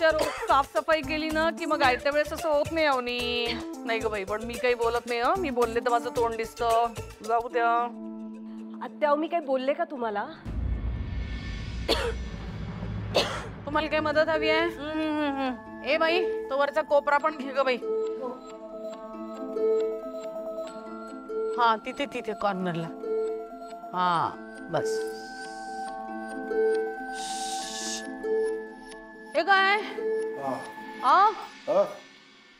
रोजच्या रोज साफसफाई केली ना की मग आयत्या वेळेस असं होत नाही अवनी. नाही ग बाई, पण मी काही बोलत नाही. मी बोलले तर माझं तोंड दिसतं. जाऊ द्या. आत्या मी काही बोलले का तुम्हाला? तुम्हाला काही मदत हवी आहे? ए बाई, तो वरचा कोपरा पण घे ग बाई. हा तिथे तिथे कॉर्नरला. हा बस. हे काय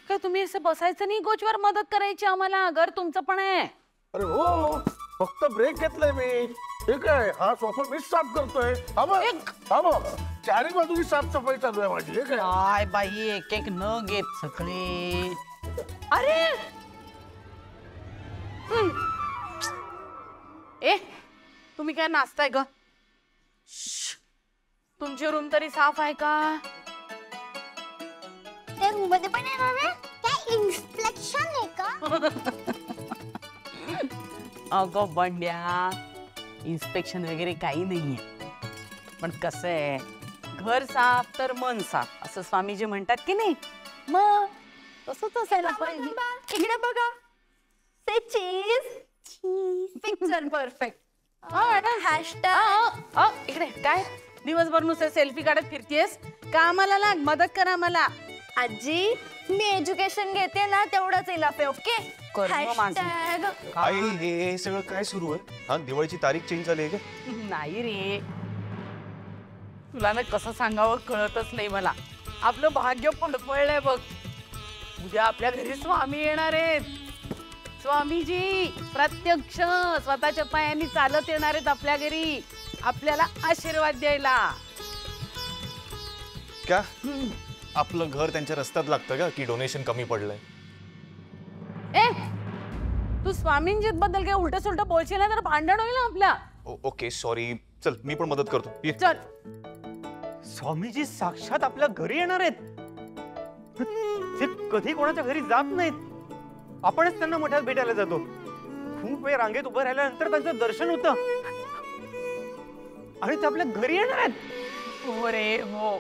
काय तुम्ही असं बसायचं नाही गोचवर, मदत करायची आम्हाला. घर तुमचं पण आहे. अरे हो, फक्त ब्रेक घेतलाय मी. ठीक आहे, हा सोफा मीच साफ करतोय. चारी बाजूनी साफसफाई चालू आहे माझी. काय बाई, एक एक न घेत सगळे. अरे ए, तुम्ही काय नाचताय ग? तुमची रूम तरी साफ आहे का? त्या रूम मध्ये पण येणार आहे? काय इन्स्पेक्शन आहे का? अगं बंड्या, इन्स्पेक्शन वगैरे काही नाहीये. पण कसं आहे, घर साफ तर मन साफ असं स्वामीजी म्हणतात की नाही. मग तसंच असायला पाहिजे. इकडे बघा. Say cheese. Picture perfect. इकडे काय दिवसभर नुसते सेल्फी काढत फिरतेस का? आम्हाला लाग, मदत करा मला. आजी, मी एज्युकेशन घेते ना, तेवढंच इलाफ आहे. ओके. आई, हे सगळं काय सुरू आहे? हा, दिवाळीची तारीख चेंज झाली आहे का? नाही रे, तुला ना कसं सांगावं कळतच नाही मला. आपलं भाग्य पडपळलंय बघ. उद्या आपल्या घरी स्वामी येणार आहेत. स्वामीजी प्रत्यक्ष स्वतःच्या पायांनी चालत येणार आहेत आपल्या घरी, आपल्याला आशीर्वाद द्यायला. क्या आपलं घर त्यांच्या रस्त्यात लागतं का की डोनेशन कमी पडलंय? ए, तू स्वामींजी बद्दल काही उलट सुलट बोलशील ना तर भांडण होईल आपल्या. ओके सॉरी, चल मी पण मदत करतो. ये. चल. स्वामीजी साक्षात आपल्या घरी येणार आहेत. ते कधी कोणाच्या घरी जात नाहीत. आपणच त्यांना मोठ्यात भेटायला जातो. खूप वेळ रांगेत उभं राहिल्यानंतर त्यांचं दर्शन होतं आणि ते आपल्या घरी येणार आहेत. हो रे हो.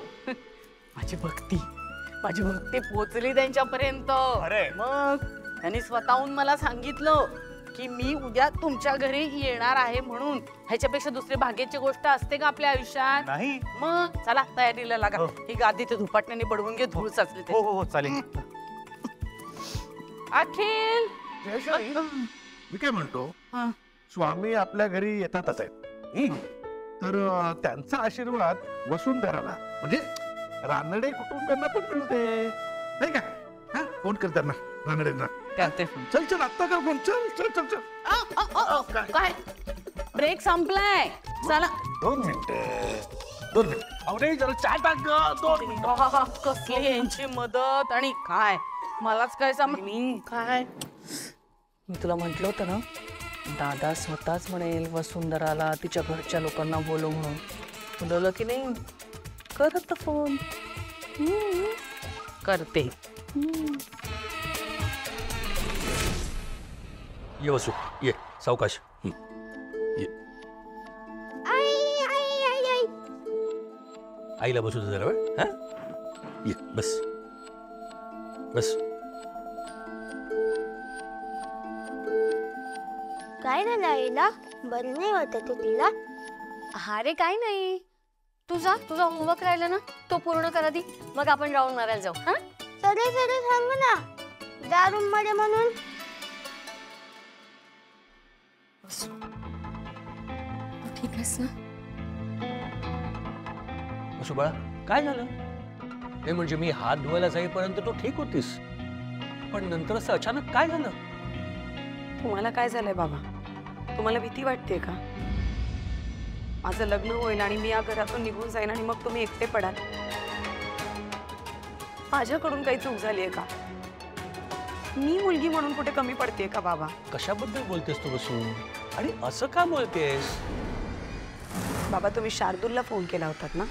माझी भक्ती पोचली त्यांच्यापर्यंत. अरे मग त्यांनी स्वतःहून मला सांगितलं की मी उद्या तुमच्या घरी येणार आहे म्हणून. ह्याच्यापेक्षा दुसरी भाग्याची गोष्ट असते का आपल्या आयुष्यात? नाही. मग चला तयारीला लागा. ही गादी ते धुपाटण्याने बडवून घे, धूळ साचली. हो हो हो चालेल. अखिल, मी काय म्हणतो, स्वामी आपल्या घरी येतातच आहेत. तर त्यांचा आशीर्वाद वसुंधराला म्हणजे रानडे कुटुंबियांना पण मिळते, नाही का? हा, फोन कर त्यांना, रानडेंना. चल चल, आत्ता कर फोन. चल चल चल चल. काय ब्रेक संपलाय? चला. 2 मिनिटं. अरे जरा चहा टाक ग. 2 मिनिटं. कसली यांची मदत आणि काय मलाच काय काय. मी तुला म्हटलं होतं ना, दादा स्वतःच म्हणेल वसुंधराला तिच्या घरच्या लोकांना बोलव म्हणून. बोलवलं की नाही? करत फोन. करते. ये वसू, ये सावकाश. ये. आईला बसू दे जरा वेळ. हा, ये बस बस. काय झालं आईला? बरं नाही वाटत तिला? हा रे, काय नाही. तुझा होमवर्क राहिला ना, तो पूर्ण करा दी, मग आपण राऊंड मारायला जाऊ. हा, सरे सांग ना, जा रूम मध्ये म्हणून. ठीक आहेस ना? वसू बाळा, काय झालं? ते म्हणजे मी हात धुवायला जाईपर्यंत तू ठीक होतीस, पण नंतर असं अचानक काय झालं? तुम्हाला काय झालंय बाबा? तुम्हाला भीती वाटते का? माझं लग्न होईल आणि मी या घरातून निघून जाईन आणि मग तुम्ही एकटे पडाल. माझ्याकडून काही चूक झाली आहे का? मी मुलगी म्हणून कुठे कमी पडते का बाबा? कशाबद्दल बोलतेस तू वसू? आणि असं का बोलतेस? बाबा, तुम्ही शार्दूलला फोन केला होतात ना?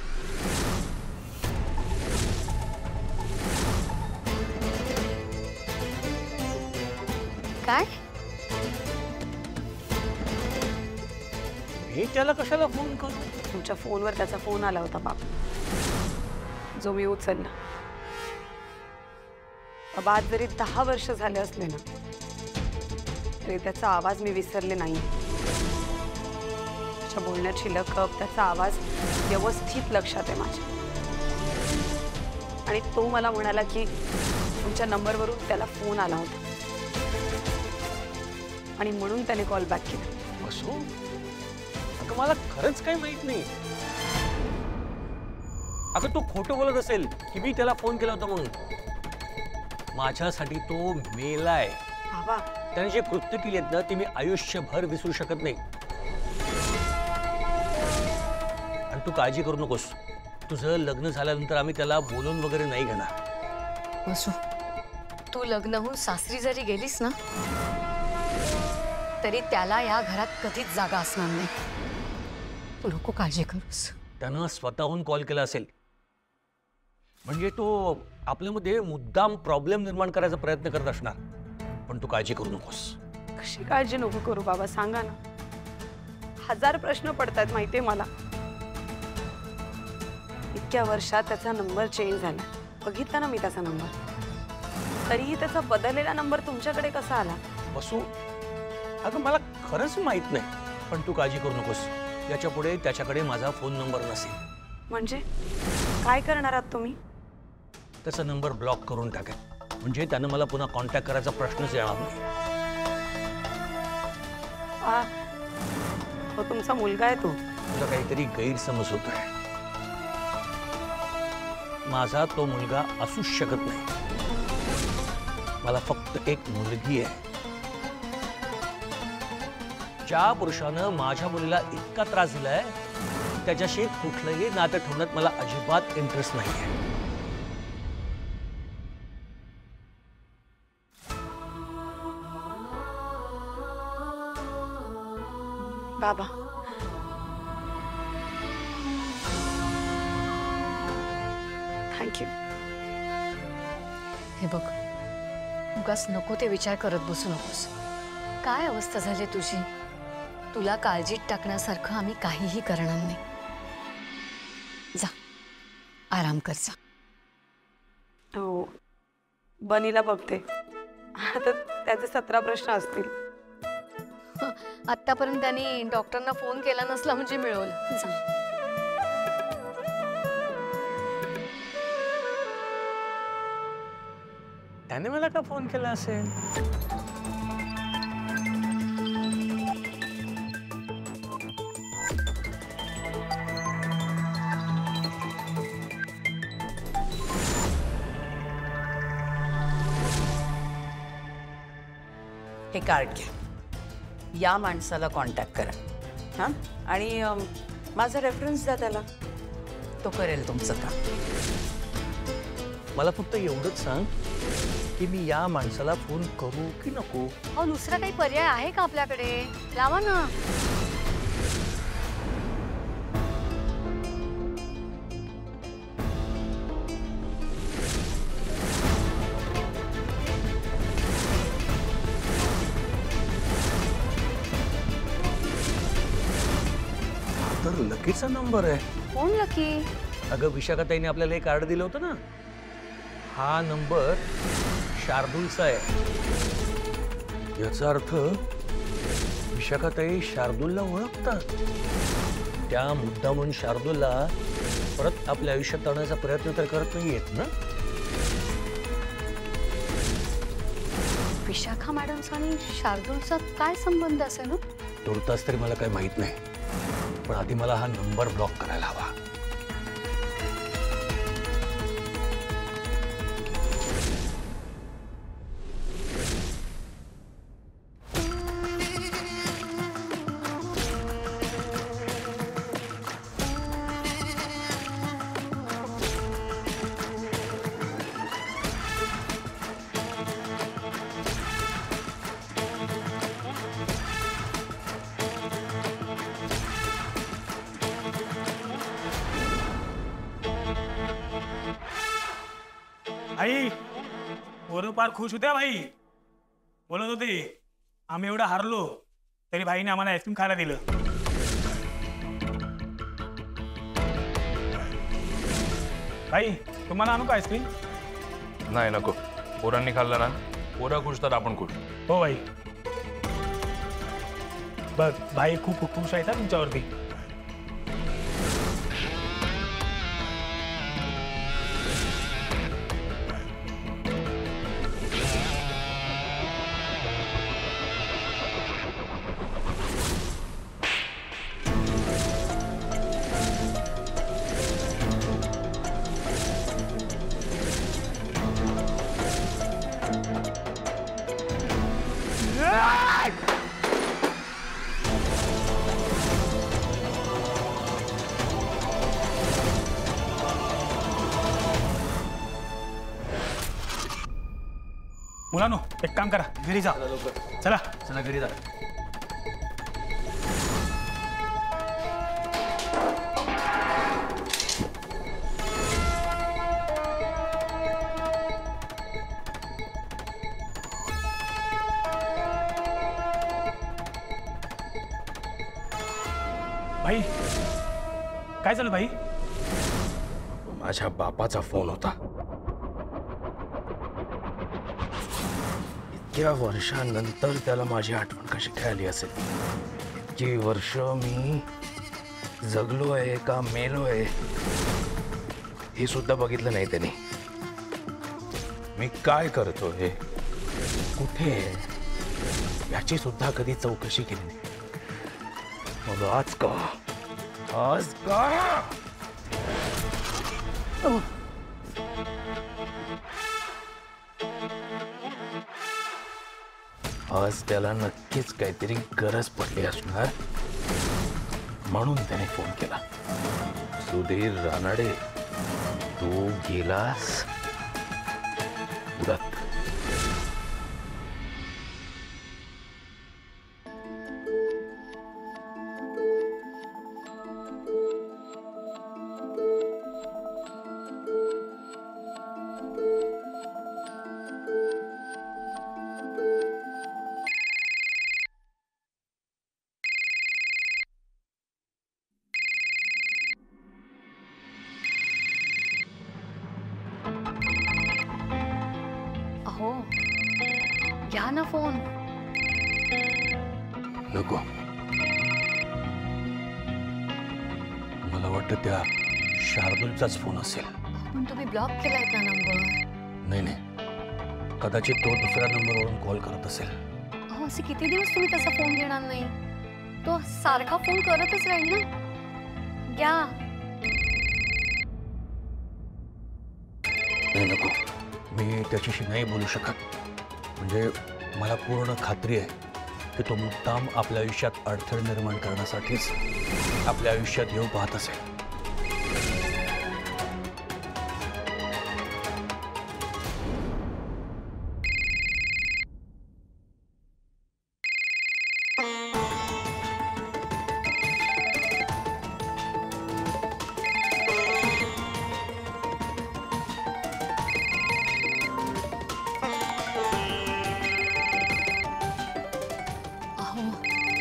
काय? मी त्याला कशाला फोन करू? तुमच्या फोनवर त्याचा फोन आला होता बाबा. जो मी उचलला. बाबा आज जरी 10 वर्ष झाले असले ना तरी त्याचा आवाज मी विसरले नाही. त्याच्या बोलण्याची लकब, त्याचा आवाज व्यवस्थित लक्षात आहे माझ्या. आणि तो मला म्हणाला की तुमच्या नंबरवरून त्याला फोन आला होता आणि म्हणून त्याने कॉल बॅक केला. असो, अगं मला खरंच काही माहित नाही. अगं तो खोटं बोलत असेल की मी त्याला फोन केला होता म्हणून. माझ्यासाठी तो मेलाय. बाबा त्याने जे कृत्य केली आहेत ना ती मी आयुष्यभर विसरू शकत नाही. आणि तू काळजी करू नकोस. तुझं लग्न झाल्यानंतर आम्ही त्याला बोलून वगैरे नाही घेणार. वसू, तू लग्न होऊन सासरी जरी गेलीस ना तरी त्याला या घरात कधीच जागा असणार नाही. तू नको काळजी करूस. त्यानं स्वतःहून कॉल केला असेल म्हणजे तो आपल्यामध्ये मुद्दाम प्रॉब्लेम निर्माण करायचा प्रयत्न करत असणार. पण तू काळजी करू नकोस. कशी काळजी नको करू बाबा, सांगा ना. 1000 प्रश्न पडतात माहितीये मला. इतक्या वर्षात त्याचा नंबर चेंज झाला. बघितला ना मी त्याचा नंबर. तरीही त्याचा बदललेला नंबर तुमच्याकडे कसा आला? बसू, अगं मला खरंच माहित नाही. पण तू काळजी करू नकोस. याच्या पुढे त्याच्याकडे माझा फोन नंबर नसेल. म्हणजे काय करणार आहात तुम्ही? त्याचा नंबर ब्लॉक करून टाकेल. म्हणजे त्यानं मला पुन्हा कॉन्टॅक्ट करायचा प्रश्नच येणार नाही. तो तुमचा मुलगा आहे. तो तुला काहीतरी गैरसमज होत आहे. माझा तो मुलगा असूच शकत नाही. मला फक्त एक मुलगी आहे. ज्या पुरुषानं माझ्या मुलीला इतका त्रास दिलाय त्याच्याशी कुठलंही नातं ठेवण्यात मला अजिबात इंटरेस्ट नाहीये. बाबा थँक्यू. हे बघ, उगाच नको ते विचार करत बसू नकोस. काय अवस्था झाली तुझी. तुला काळजीत टाकण्यासारखं आम्ही काहीही करणार नाही. जा, आराम कर जा. हो, बनीला बघते. आता त्याचे 17 प्रश्न असतील. आतापर्यंत त्यांनी डॉक्टरना फोन केला नसला म्हणजे मिळवलं. जा. त्याने मला का फोन केला असेल? हे कार्ड घ्या. या माणसाला कॉन्टॅक्ट करा. हां, आणि माझा रेफरन्स द्या त्याला. तो करेल तुमचं काम. मला फक्त एवढंच सांग की मी या माणसाला फोन करू की नको. अहो, दुसरा काही पर्याय आहे का आपल्याकडे? लावा ना. तर लकीचा नंबर आहे. कोण लकी? अगं विशाखाताईने आपल्याला एक कार्ड दिलं होतं ना. हा नंबर शार्दूलचा आहे. याचा अर्थ विशाखाताई शार्दूलला ओळखतात. त्या मुद्दामून शार्दूलला परत आपल्या आयुष्यात आणण्याचा प्रयत्न तर करत नाहीयेत ना. विशाखा मॅडमचा आणि शार्दूलचा काय संबंध असेल? तुर्तास तरी मला काही माहित नाही. पण आधी मला हा नंबर ब्लॉक करायला हवा. आई पोरं फार खुश होत्या. भाई बोलत होते आम्ही एवढं हारलो तरी भाईने आम्हाला आईस्क्रीम खायला दिलं. भाई तुम्हाला आणू का आईस्क्रीम? नाही नको, पोरांनी खाल्लं ना, पोरं खुश तर आपण खुश. हो भाई. बघ भाई खूप खुश आहेत हा तुमच्यावरती. मुलांनो एक काम करा, घरी जा. चला चला घरी जा. भाई काय झालं भाई? माझ्या बापाचा फोन होता. इतक्या वर्षानंतर त्याला माझी आठवण कशी काय आली असेल. इतकी वर्ष मी जगलोय का मेलोय हे सुद्धा बघितलं नाही त्यांनी. मी काय करतोय, कुठे आहे, याची सुद्धा कधी चौकशी केली नाही. मग आज का आज त्याला नक्कीच काहीतरी गरज पडली असणार, म्हणून त्याने फोन केला. सुधीर रानडे, तू गेलास उडत. अहो घ्या ना फोन. नको, मला वाटतं त्या शार्दूलचाच फोन असेल. पण तुम्ही ब्लॉक केलाय का नंबर? नाही नाही, कदाचित तो दुसऱ्या नंबरवरून कॉल करत असेल. अहो असे किती दिवस तुम्ही त्याचा फोन घेणार नाही? तो सारखा फोन करतच राहील ना. घ्या. नाही नको, मी त्याच्याशी नाही बोलू शकत. म्हणजे मला पूर्ण खात्री आहे की तो मुद्दाम आपल्या आयुष्यात अडथळे निर्माण करण्यासाठीच आपल्या आयुष्यात येऊ पाहत असेल.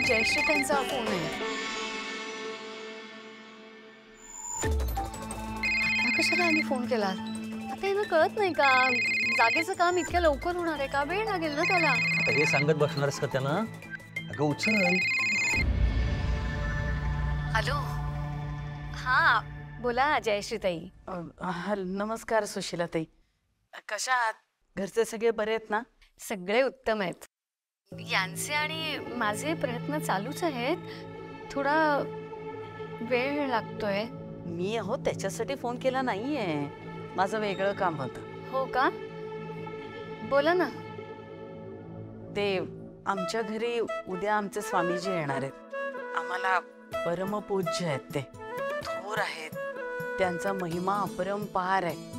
जयश्री त्यांचा फोन आहे. आता कशाला आम्ही फोन केला? आता यांना कळत नाही का जागेचं काम इतक्या लवकर होणार आहे का? वेळ लागेल ना त्याला. आता हे सांगत बसणारच का त्यांना? अगं उचल. हॅलो. हा बोला जयश्री ताई. नमस्कार सुशीला ताई. कशा आहात? घरचे सगळे बरे आहेत ना? सगळे उत्तम आहेत. यांचे आणि माझे प्रयत्न चालूच आहेत. थोडा वेळ लागतोय. मी अहो त्याच्यासाठी फोन केला नाहीये, माझं वेगळं काम होतं. हो का? बोला ना. ते आमच्या घरी उद्या आमचे स्वामीजी येणार आहेत. आम्हाला परमपूज्य आहेत, ते थोर आहेत. त्यांचा महिमा अपरंपार आहे.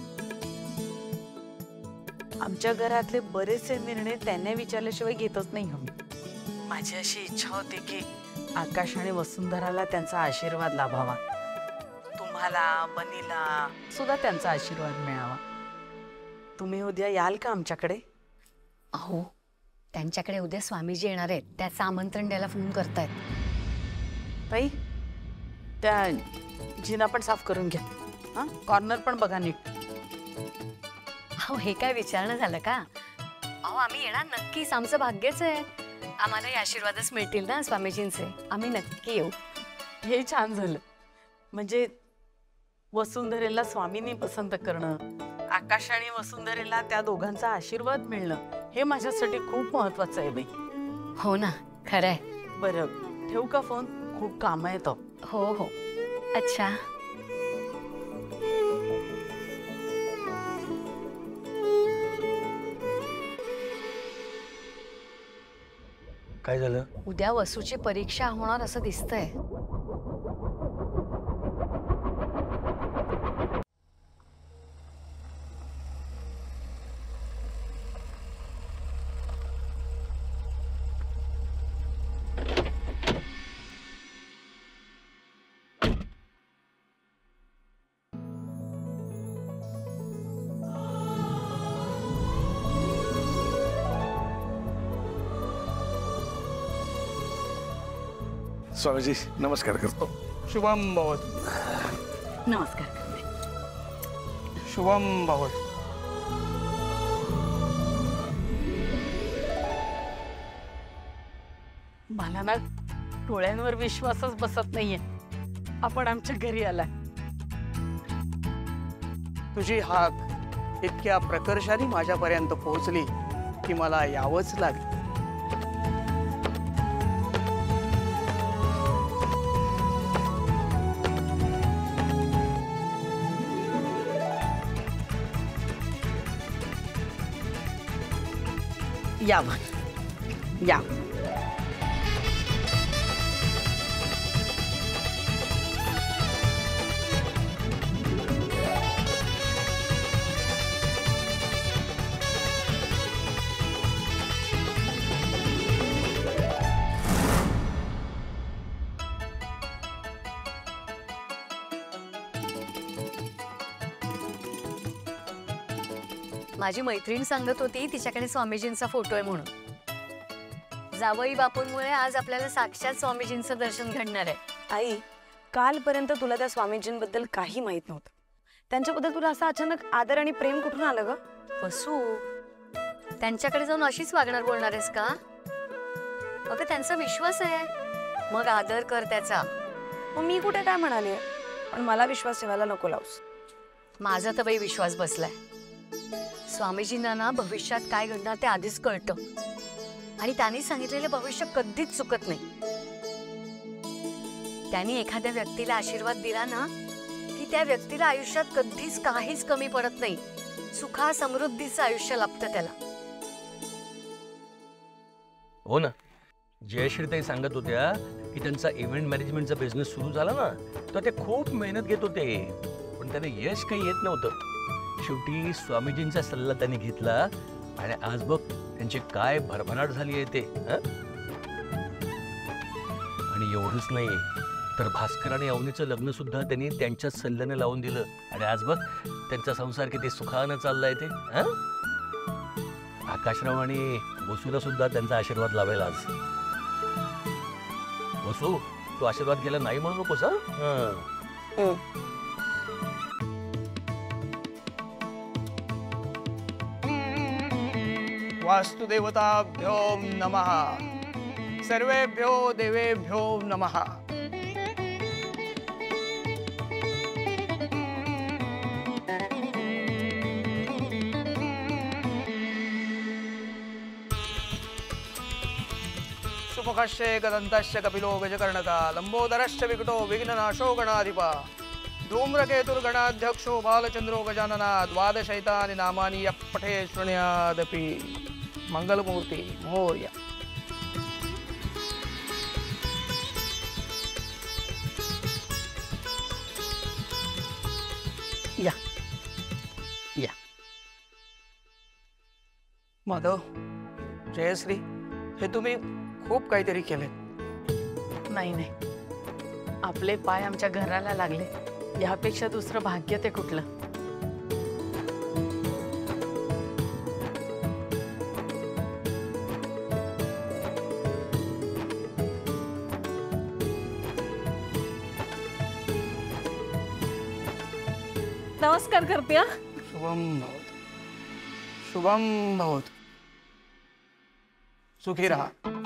आमच्या घरातले बरेचसे निर्णय त्यांना विचारल्याशिवाय घेतच नाही आम्ही. माझी अशी इच्छा होती की आकाश आणि वसुंधराला त्यांचा आशीर्वाद लाभावा, तुम्हाला बनीला सुद्धा त्यांचा आशीर्वाद मिळावा. तुम्ही उद्या याल का आमच्याकडे? अहो त्यांच्याकडे उद्या स्वामीजी येणार आहेत, त्याचं आमंत्रण द्यायला फोन करतायत. ताई त्या जिना पण साफ करून घ्या. हा कॉर्नर पण बघा नीट. अहो हे काय विचारणं झालं का? अहो आम्ही येणार नक्कीच, आमचं भाग्यच आहे. आम्हालाही आशीर्वादच मिळतील ना स्वामीजींचे. आम्ही नक्की येऊ. हे छान झालं. म्हणजे वसुंधरेला स्वामींनी पसंत करणं, आकाश आणि वसुंधरेला त्या दोघांचा आशीर्वाद मिळणं, हे माझ्यासाठी खूप महत्वाचं आहे बाई. हो ना, खरंय. बरं ठेवू का फोन? खूप काम आहे तो. हो हो. अच्छा. काय झालं? उद्या वसूची परीक्षा होणार असं दिसतंय. स्वामीजी नमस्कार करतो. शुभम भवत. नमस्कार. शुभम भवत. मला ना डोळ्यांवर विश्वासच बसत नाहीये. आपण आमच्या घरी आलाय. तुझी हाक इतक्या प्रकर्षाने माझ्यापर्यंत पोहोचली की मला यावंच लागलं. या या. माझी मैत्रीण सांगत होती तिच्याकडे स्वामीजींचा फोटो आहे म्हणून. जावई बापूंमुळे आज आपल्याला साक्षात स्वामीजींचं दर्शन घडणार आहे. आई, कालपर्यंत तुला त्या स्वामीजींबद्दल काही माहित नव्हतं. त्यांच्याबद्दल तुला असं अचानक आदर आणि प्रेम कुठून आलं ग? वसू, त्यांच्याकडे जाऊन अशीच वागणार बोलणार आहेस का? अगं त्यांचा विश्वास आहे, मग आदर कर त्याचा. मग मी कुठे काय म्हणाले, पण मला विश्वास ठेवायला नको लावूस. माझा तर बाई विश्वास बसलाय. स्वामीजींना ना भविष्यात काय घडणार ते आधीच कळतं आणि त्यांनी सांगितलेलं भविष्य कधीच चुकत नाही. त्यांनी एखाद्या व्यक्तीला आशीर्वाद दिला ना की त्या व्यक्तीला आयुष्यात कधीच काहीच कमी पडत नाही. सुखा समृद्धीचं आयुष्य लाभतं त्याला. हो ना, जयश्रीताई सांगत होत्या की त्यांचा इव्हेंट मॅनेजमेंटचा बिझनेस सुरू झाला ना, तर ते खूप मेहनत घेत होते, पण त्याने यश काही येत नव्हतं. शेवटी स्वामीजींचा सल्ला त्यांनी घेतला आणि आज बघ त्यांची काय भरभराट झाली आहे ते. आणि एवढंच नाही तर भास्कर आणि अवनीचं लग्न सुद्धा त्यांनी त्यांच्याच सल्ल्याने लावून दिलं आणि आज बघ त्यांचा संसार किती सुखानं चाललाय ते. आकाशराव आणि वसूला सुद्धा त्यांचा आशीर्वाद लावेल आज. वसू, तू आशीर्वाद घ्यायला नाही म्हणू नकोस. वास्तुदेवताभ्यो नमः. सर्वेभ्यो देवेभ्यो नमः. सुमुखस्य गदन्तस्य कपिलो गजकर्णका लंबोदरश्च विकटो विघ्ननाशो गणाधिपा धूम्रकेतुर्गणाध्यक्षो बालचंद्रो गजानना द्वादशैतानि नामानि यः पठे शृणुयादपि. मंगलमूर्ती मोरया. या या. माधव, जयश्री, हे तुम्ही खूप काहीतरी केले. नाही नाही, आपले पाय आमच्या घराला लागले, यापेक्षा दुसरं भाग्य ते कुठलं. नमस्कार करते हा. शुभम भवतु. शुभम भवतु. सुखी राहा.